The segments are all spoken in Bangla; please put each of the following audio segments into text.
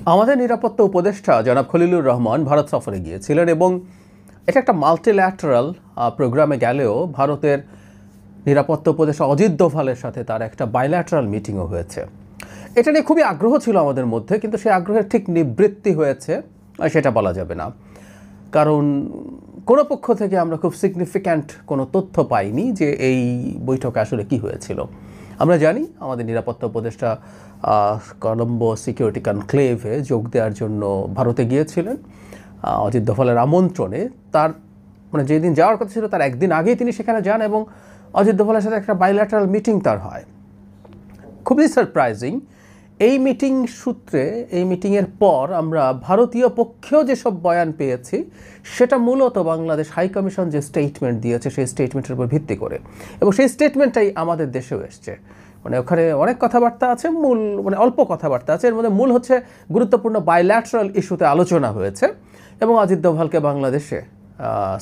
আমাদের নিরাপত্তা উপদেষ্টা জনাব খলিলুর রহমান ভারত সফরে গিয়েছিলেন এবং এটা একটা মাল্টিল্যাটারাল প্রোগ্রামে গেলেও ভারতের নিরাপত্তা উপদেষ্টা অজিত দোভালের সাথে তার একটা বাইল্যাটারাল মিটিংও হয়েছে। এটা নিয়ে খুবই আগ্রহ ছিল আমাদের মধ্যে, কিন্তু সেই আগ্রহের ঠিক নিবৃত্তি হয়েছে সেটা বলা যাবে না, কারণ কোনো পক্ষ থেকে আমরা খুব সিগনিফিক্যান্ট কোনো তথ্য পাইনি যে এই বৈঠকে আসলে কি হয়েছিল। আমরা জানি আমাদের নিরাপত্তা উপদেষ্টা কলম্বো সিকিউরিটি কনক্লেভে যোগ দেওয়ার জন্য ভারতে গিয়েছিলেন অজিত দোভালের আমন্ত্রণে। তার মানে যেদিন যাওয়ার কথা ছিল তার একদিন আগেই তিনি সেখানে যান এবং অজিত দোভালের সাথে একটা বাইল্যাটারাল মিটিং তার হয়। খুবই সারপ্রাইজিং এই মিটিং সূত্রে। এই মিটিংয়ের পর আমরা ভারতীয় পক্ষেও যেসব বয়ান পেয়েছি সেটা মূলত বাংলাদেশ হাইকমিশন যে স্টেটমেন্ট দিয়েছে সেই স্টেটমেন্টের উপর ভিত্তি করে, এবং সেই স্টেটমেন্টটাই আমাদের দেশেও এসছে। মানে ওখানে অনেক কথাবার্তা আছে, মূল মানে অল্প কথাবার্তা আছে, এর মধ্যে মূল হচ্ছে গুরুত্বপূর্ণ বাইল্যাটারাল ইস্যুতে আলোচনা হয়েছে এবং অজিত দোভালকে বাংলাদেশে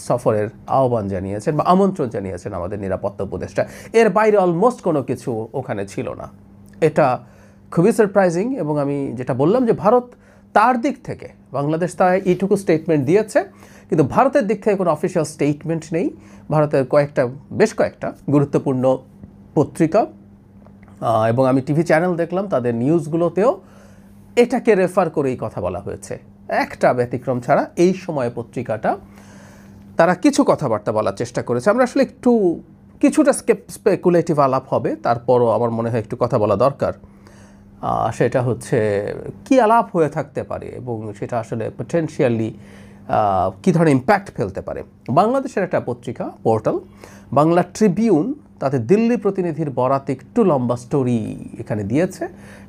সফরের আহ্বান জানিয়েছেন বা আমন্ত্রণ জানিয়েছেন আমাদের নিরাপত্তা উপদেষ্টা। এর বাইরে অলমোস্ট কোনো কিছু ওখানে ছিল না। এটা খুবই সারপ্রাইজিং, এবং আমি যেটা বললাম যে ভারত তার দিক থেকে, বাংলাদেশ তার এইটুকু স্টেটমেন্ট দিয়েছে, কিন্তু ভারতের দিক থেকে কোনো অফিসিয়াল স্টেটমেন্ট নেই। ভারতের বেশ কয়েকটা গুরুত্বপূর্ণ পত্রিকা এবং আমি টিভি চ্যানেল দেখলাম, তাদের নিউজগুলোতেও এটাকে রেফার করেই কথা বলা হয়েছে। একটা ব্যতিক্রম ছাড়া এই সময়ে পত্রিকাটা তারা কিছু কথাবার্তা বলার চেষ্টা করেছে। আমরা আসলে কিছুটা স্পেকুলেটিভ আলাপ হবে, তারপরও আমার মনে হয় একটু কথা বলা দরকার। সেটা হচ্ছে কি আলাপ হয়ে থাকতে পারে এবং সেটা আসলে পটেনশিয়ালি কী ধরনের ইম্প্যাক্ট ফেলতে পারে। বাংলাদেশের একটা পত্রিকা পোর্টাল বাংলা ট্রিবিউন তাদের দিল্লি প্রতিনিধির বরাতে একটু লম্বা স্টোরি এখানে দিয়েছে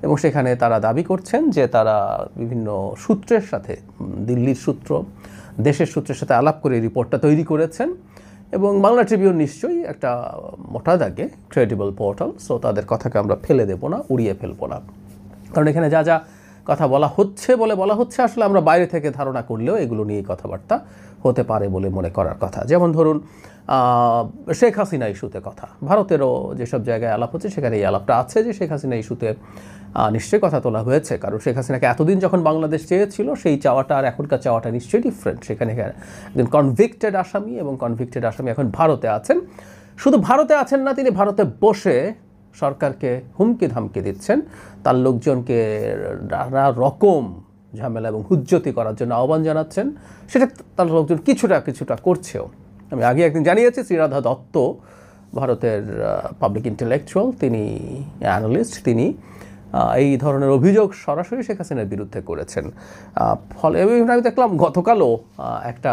এবং সেখানে তারা দাবি করছেন যে তারা বিভিন্ন সূত্রের সাথে, দিল্লির সূত্র, দেশের সূত্রের সাথে আলাপ করে রিপোর্টটা তৈরি করেছেন। এবং বাংলা ট্রিবিউন নিশ্চয়ই একটা মোটা দাগে ক্রেডিবল পোর্টাল, সো তাদের কথাকে আমরা ফেলে দেবো না, উড়িয়ে ফেলবো না, কারণ এখানে যা যা কথা বলা হচ্ছে আসলে আমরা বাইরে থেকে ধারণা করলেও এগুলো নিয়ে কথাবার্তা হতে পারে বলে মনে করার কথা। যেমন ধরুন শেখ হাসিনা ইস্যুতে কথা, ভারতেরও যেসব জায়গায় আলাপ হচ্ছে সেখানে এই আলাপটা আছে যে শেখ হাসিনা ইস্যুতে নিশ্চয়ই কথা তোলা হয়েছে, কারণ শেখ হাসিনাকে এতদিন যখন বাংলাদেশ চেয়েছিল সেই চাওয়াটা আর এখনকার চাওয়াটা নিশ্চয়ই ডিফারেন্ট। সেখানে একজন কনভিক্টেড আসামি এবং কনভিক্টেড আসামি এখন ভারতে আছেন। শুধু ভারতে আছেন না, তিনি ভারতে বসে সরকারকে হুমকি ধামকি দিচ্ছেন, তার লোকজনকে নানা রকম ঝামেলা এবং হুজ্জতি করার জন্য আহ্বান জানাচ্ছেন। সেটা তার লোকজন কিছুটা করছেও। আমি আগে একদিন জানিয়েছি শ্রীরাধা দত্ত ভারতের পাবলিক ইন্টেলেকচুয়াল, তিনি অ্যানালিস্ট, তিনি এই ধরনের অভিযোগ সরাসরি শেখ হাসিনার বিরুদ্ধে করেছেন। ফলে আমি দেখলাম গতকালও একটা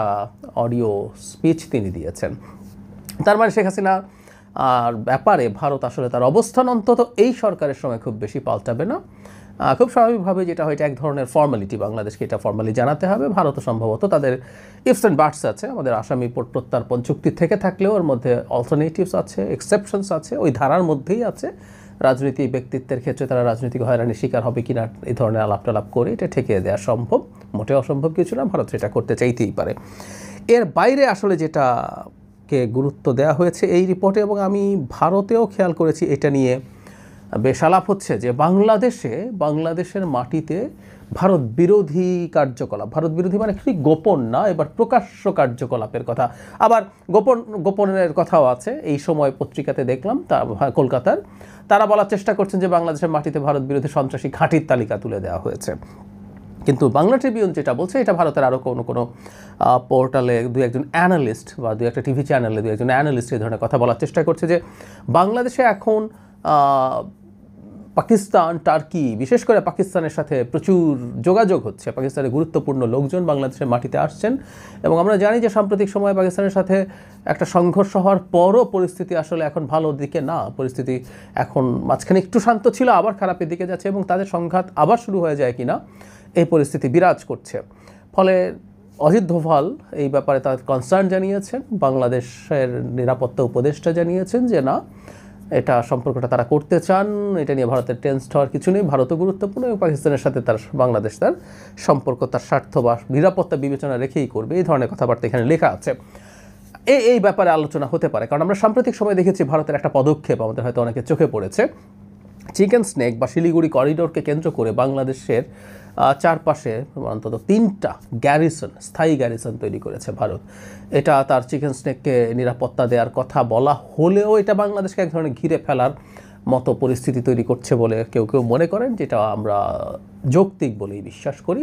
অডিও স্পিচ তিনি দিয়েছেন। তার মানে শেখ হাসিনা আর ব্যাপারে ভারত আসলে তার অবস্থান অন্তত এই সরকারের সময় খুব বেশি পাল্টাবে না। খুব স্বাভাবিকভাবে যেটা হয় এটা এক ধরনের ফর্মালিটি, বাংলাদেশকে এটা ফর্মালি জানাতে হবে। ভারতও সম্ভবত তাদের ইফস অ্যান্ড বাটস আছে, আমাদের আসামি প্রত্যার্পণ চুক্তি থেকে থাকলেও ওর মধ্যে অল্টারনেটিভস আছে, এক্সেপশনস আছে, ওই ধারার মধ্যেই আছে। রাজনীতি ব্যক্তিত্বের ক্ষেত্রে তারা রাজনৈতিক হয়রানির শিকার হবে কিনা এই ধরনের আলাপ করে এটা ঠেকিয়ে দেওয়া সম্ভব, মোটে অসম্ভব কিছু না, ভারত সেটা করতে চাইতেই পারে। এর বাইরে আসলে যেটাকে গুরুত্ব দেওয়া হয়েছে এই রিপোর্টে, এবং আমি ভারতেও খেয়াল করেছি এটা নিয়ে বেশ আলাপ হচ্ছে যে বাংলাদেশের মাটিতে ভারত বিরোধী কার্যকলাপ, ভারত বিরোধী মানে কি গোপন না, এবার প্রকাশ্য কার্যকলাপের কথা, আবার গোপনের কথাও আছে। এই সময় পত্রিকাতে দেখলাম কলকাতার, তারা বলার চেষ্টা করছেন যে বাংলাদেশের মাটিতে ভারত বিরোধী সন্ত্রাসী ঘাঁটির তালিকা তুলে দেওয়া হয়েছে। কিন্তু বাংলা ট্রিবিউন যেটা বলছে, এটা ভারতের আরও কোনো পোর্টালে দু একজন অ্যানালিস্ট বা দু একটা টিভি চ্যানেলে দু একজন অ্যানালিস্ট এই ধরনের কথা বলার চেষ্টা করছে যে বাংলাদেশে এখন পাকিস্তান, টার্কি, বিশেষ করে পাকিস্তানের সাথে প্রচুর যোগাযোগ হচ্ছে। পাকিস্তানের গুরুত্বপূর্ণ লোকজন বাংলাদেশের মাটিতে আসছেন, এবং আমরা জানি যে সাম্প্রতিক সময়ে পাকিস্তানের সাথে একটা সংঘর্ষ হওয়ার পরও পরিস্থিতি আসলে এখন ভালো দিকে না। পরিস্থিতি এখন মাঝখানে একটু শান্ত ছিল, আবার খারাপের দিকে যাচ্ছে, এবং তাদের সংঘাত আবার শুরু হয়ে যায় কিনা এই পরিস্থিতি বিরাজ করছে। ফলে অজিত দোভাল এই ব্যাপারে তার কনসার্ন জানিয়েছেন, বাংলাদেশের নিরাপত্তা উপদেষ্টা জানিয়েছেন যে না, এটা সম্পর্কটা তারা করতে চান, এটা নিয়ে ভারতের টেন্সড হওয়ার কিছু নেই, ভারতও গুরুত্বপূর্ণ এবং পাকিস্তানের সাথে বাংলাদেশ তার সম্পর্ক তার স্বার্থ বা নিরাপত্তা বিবেচনা রেখেই করবে, এই ধরনের কথাবার্তা এখানে লেখা আছে। এই ব্যাপারে আলোচনা হতে পারে, কারণ আমরা সাম্প্রতিক সময় দেখেছি ভারতের একটা পদক্ষেপ আমাদের হয়তো অনেকে চোখে পড়েছে। চিকেন স্নেক বা শিলিগুড়ি করিডোরকে কেন্দ্র করে বাংলাদেশের চারপাশে অন্তত 3টা গ্যারিসন, স্থায়ী গ্যারিসন তৈরি করেছে ভারত। এটা তার চিকেন স্নেককে নিরাপত্তা দেওয়ার কথা বলা হলেও এটা বাংলাদেশকে এক ধরনের ঘিরে ফেলার মতো পরিস্থিতি তৈরি করছে বলে কেউ কেউ মনে করেন, যেটা আমরা যৌক্তিক বলেই বিশ্বাস করি।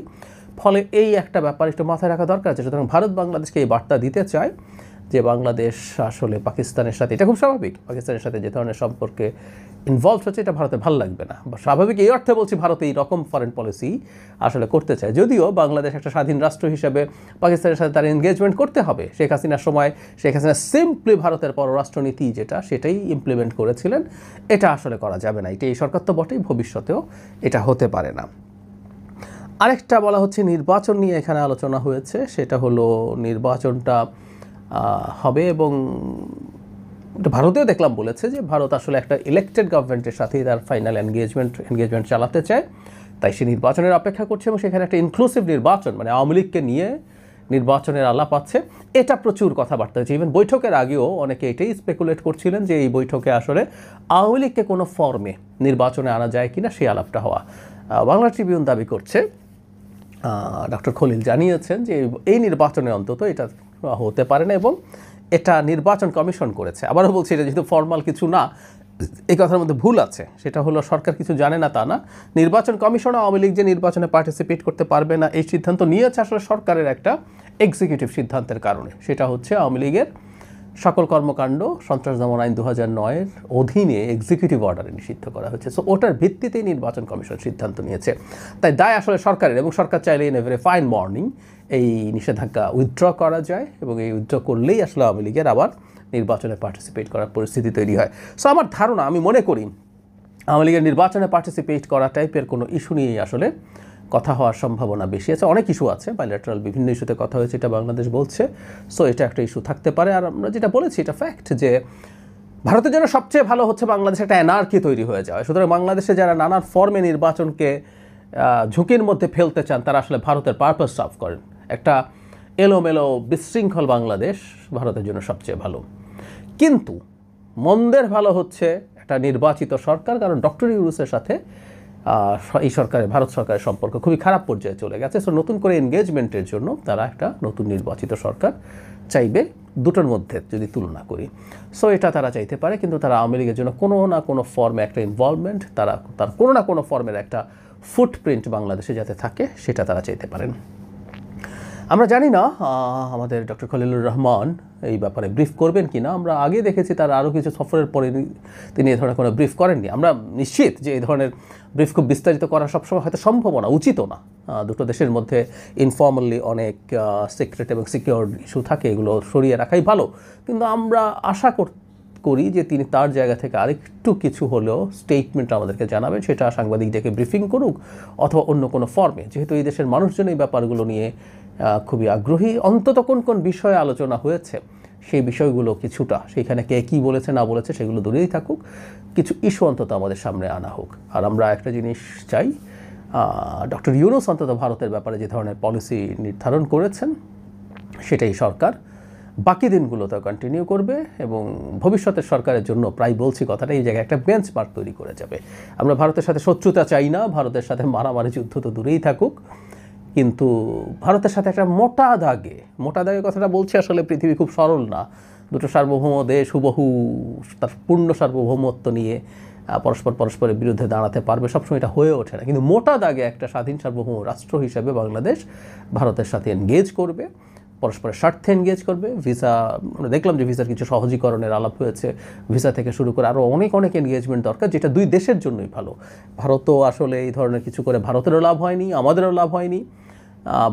ফলে এই একটা ব্যাপার একটু মাথায় রাখা দরকার আছে। সুতরাং ভারত বাংলাদেশকে এই বার্তা দিতে চায় যে বাংলাদেশ আসলে পাকিস্তানের সাথে, এটা খুব স্বাভাবিক, পাকিস্তানের সাথে যে ধরনের সম্পর্কে ইনভলভ হচ্ছে এটা ভারতের ভালো লাগবে না। স্বাভাবিক এই অর্থে বলছি, ভারত এই রকম ফরেন পলিসি আসলে করতে চায়। যদিও বাংলাদেশ একটা স্বাধীন রাষ্ট্র হিসেবে পাকিস্তানের সাথে তার এনগেজমেন্ট করতে হবে। শেখ হাসিনার সময় শেখ হাসিনা সিম্পলি ভারতের পররাষ্ট্রনীতি যেটা সেটাই ইমপ্লিমেন্ট করেছিলেন। এটা আসলে করা যাবে না। এটা এই সরকার তো বটেই, ভবিষ্যতেও এটা হতে পারে না। আরেকটা বলা হচ্ছে নির্বাচন নিয়ে এখানে আলোচনা হয়েছে, সেটা হলো নির্বাচনটা হবে এবং ভারতেও দেখলাম বলেছে যে ভারত আসলে একটা ইলেক্টেড গভর্নমেন্টের সাথেই তার ফাইনাল এনগেজমেন্ট চালাতে চায়, তাই সে নির্বাচনের অপেক্ষা করছে এবং সেখানে একটা ইনক্লুসিভ নির্বাচন, মানে আওয়ামী লীগকে নিয়ে নির্বাচনের আলাপ আছে। এটা প্রচুর কথাবার্তা হয়েছে। ইভেন বৈঠকের আগেও অনেকে এটাই স্পেকুলেট করছিলেন যে এই বৈঠকে আসলে আওয়ামী লীগকে কোনো ফর্মে নির্বাচনে আনা যায় কিনা সেই আলাপটা হওয়া। বাংলা ট্রিবিউন দাবি করছে, ডক্টর খলিল জানিয়েছেন যে এই নির্বাচনে অন্তত এটা হতে পারে না এবং এটা নির্বাচন কমিশন করেছে। আবারও বলছি, এটা যেহেতু ফর্মাল কিছু না, এই কথার মধ্যে ভুল আছে। সেটা হলো সরকার কিছু জানে না তা না, নির্বাচন কমিশন আওয়ামী লীগ যে নির্বাচনে পার্টিসিপেট করতে পারবে না এই সিদ্ধান্ত নিয়েছে আসলে সরকারের একটা এক্সিকিউটিভ সিদ্ধান্তের কারণে। সেটা হচ্ছে আওয়ামী লীগের সকল কর্মকাণ্ড সন্ত্রাস দমন আইন 2009-এর অধীনে এক্সিকিউটিভ অর্ডারে নিষিদ্ধ করা হয়েছে। সো ওটার ভিত্তিতেই নির্বাচন কমিশন সিদ্ধান্ত নিয়েছে। তাই দায় আসলে সরকারের, এবং সরকার চাইলে in a very fine morning এই নিষেধাজ্ঞা উইথড্র করা যায় এবং এই উইথড্র করলেই আসলে আওয়ামী লীগের আবার নির্বাচনে পার্টিসিপেট করার পরিস্থিতি তৈরি হয়। সো আমার ধারণা, আমি মনে করি আওয়ামী লীগের নির্বাচনে পার্টিসিপেট করা টাইপের কোনো ইস্যু নিয়েই আসলে কথা হওয়ার সম্ভাবনা বেশি আছে। অনেক ইস্যু আছে, বাইলেটারাল বিভিন্ন ইস্যুতে কথা হয়েছে, এটা বাংলাদেশ বলছে। সো এটা একটা ইস্যু থাকতে পারে। আর আমরা যেটা বলেছি এটা ফ্যাক্ট যে ভারতের জন্য সবচেয়ে ভালো হচ্ছে বাংলাদেশে একটা এনার্কি তৈরি হয়ে যাওয়া। সুতরাং বাংলাদেশে যারা নানান ফর্মে নির্বাচনকে ঝুঁকির মধ্যে ফেলতে চান তারা আসলে ভারতের পারপাস সার্ভ করেন। একটা এলোমেলো বিশৃঙ্খল বাংলাদেশ ভারতের জন্য সবচেয়ে ভালো। কিন্তু মন্দের ভালো হচ্ছে একটা নির্বাচিত সরকার, কারণ ডক্টর ইউনূসের সাথে এই সরকারের, ভারত সরকারের সম্পর্ক খুবই খারাপ পর্যায়ে চলে গেছে। সো নতুন করে এনগেজমেন্টের জন্য তারা একটা নতুন নির্বাচিত সরকার চাইবে, দুটোর মধ্যে যদি তুলনা করি। সো এটা তারা চাইতে পারে, কিন্তু তারা আওয়ামী লীগের জন্য কোনো না কোনো ফর্মে একটা ইনভলভমেন্ট, তার কোনো না কোনো ফর্মের একটা ফুটপ্রিন্ট বাংলাদেশে যাতে থাকে সেটা তারা চাইতে পারেন। আমরা জানি না আমাদের ডক্টর খলিলুর রহমান এই ব্যাপারে ব্রিফ করবেন কি না। আমরা আগে দেখেছি তার আরও কিছু সফরের পরে তিনি এই ধরনের কোনো ব্রিফ করেননি। আমরা নিশ্চিত যে এই ধরনের ব্রিফ খুব বিস্তারিত করা সবসময় হয়তো সম্ভব না, উচিতও না। দুটো দেশের মধ্যে ইনফর্মালি অনেক সিক্রেট এবং সিকিউর ইস্যু থাকে, এগুলো সরিয়ে রাখাই ভালো। কিন্তু আমরা আশা করি যে তিনি তার জায়গা থেকে আরেকটু কিছু হলেও স্টেটমেন্ট আমাদেরকে জানাবেন, সেটা সাংবাদিকদেরকে ব্রিফিং করুক অথবা অন্য কোনো ফর্মে। যেহেতু এই দেশের মানুষজন এই ব্যাপারগুলো নিয়ে খুবই আগ্রহী, অন্তত কোন কোন বিষয়ে আলোচনা হয়েছে সেই বিষয়গুলো কিছুটা, সেইখানে কে কী বলেছে না বলেছে সেগুলো দূরেই থাকুক, কিছু ইস্যু অন্তত আমাদের সামনে আনা হোক। আর আমরা একটা জিনিস চাই, ডক্টর ইউনূস অন্তত ভারতের ব্যাপারে যে ধরনের পলিসি নির্ধারণ করেছেন সেটাই সরকার বাকি দিনগুলোতে কন্টিনিউ করবে এবং ভবিষ্যতের সরকারের জন্য, প্রায় বলছি কথাটা, এই জায়গায় একটা বেঞ্চমার্ক তৈরি করে যাবে। আমরা ভারতের সাথে শত্রুতা চাই না, ভারতের সাথে মারামারি যুদ্ধ তো দূরেই থাকুক, কিন্তু ভারতের সাথে একটা মোটা দাগে কথাটা বলছি, আসলে পৃথিবী খুব সরল না। দুটো সার্বভৌম দেশ হুবহু তার পূর্ণ সার্বভৌমত্ব নিয়ে পরস্পরের বিরুদ্ধে দাঁড়াতে পারবে, সবসময় এটা হয়ে ওঠে না। কিন্তু মোটা দাগে একটা স্বাধীন সার্বভৌম রাষ্ট্র হিসাবে বাংলাদেশ ভারতের সাথে এনগেজ করবে, পরস্পরের স্বার্থে এনগেজ করবে। ভিসা, দেখলাম যে ভিসার কিছু সহজীকরণের আলাপ হয়েছে, ভিসা থেকে শুরু করে আরও অনেক এনগেজমেন্ট দরকার, যেটা দুই দেশের জন্যই ভালো। ভারতও আসলে এই ধরনের কিছু করে ভারতেরও লাভ হয়নি, আমাদেরও লাভ হয়নি,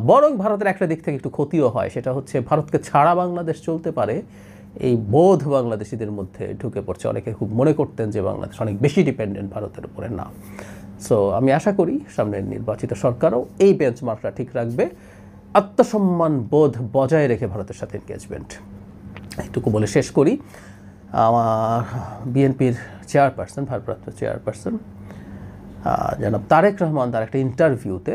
বরং ভারতের একটা দিক থেকে একটু ক্ষতিও হয়। সেটা হচ্ছে ভারতকে ছাড়া বাংলাদেশ চলতে পারে, এই বোধ বাংলাদেশিদের মধ্যে ঢুকে পড়ছে। অনেকে খুব মনে করতেন যে বাংলাদেশ অনেক বেশি ডিপেন্ডেন্ট ভারতের উপরে, না। সো আমি আশা করি সামনের নির্বাচিত সরকারও এই বেঞ্চমার্কটা ঠিক রাখবে, আত্মসম্মান বোধ বজায় রেখে ভারতের সাথে এনগেজমেন্ট। এইটুকু বলে শেষ করি। আমার বিএনপির চেয়ারপারসন, ভারপ্রাপ্ত চেয়ারপারসন জনাব তারেক রহমান তার একটা ইন্টারভিউতে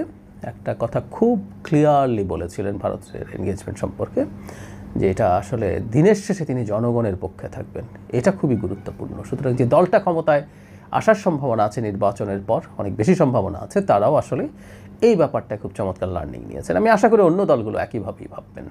একটা কথা খুব ক্লিয়ারলি বলেছিলেন ভারতের এনগেজমেন্ট সম্পর্কে, যে এটা আসলে দিনের শেষে তিনি জনগণের পক্ষে থাকবেন। এটা খুবই গুরুত্বপূর্ণ। সুতরাং যে দলটা ক্ষমতায় আসার সম্ভাবনা আছে নির্বাচনের পর, অনেক বেশি সম্ভাবনা আছে, তারাও আসলে এই ব্যাপারটা খুব চমৎকার লার্নিং নিয়েছেন। আমি আশা করি অন্য দলগুলো একইভাবেই ভাববেন।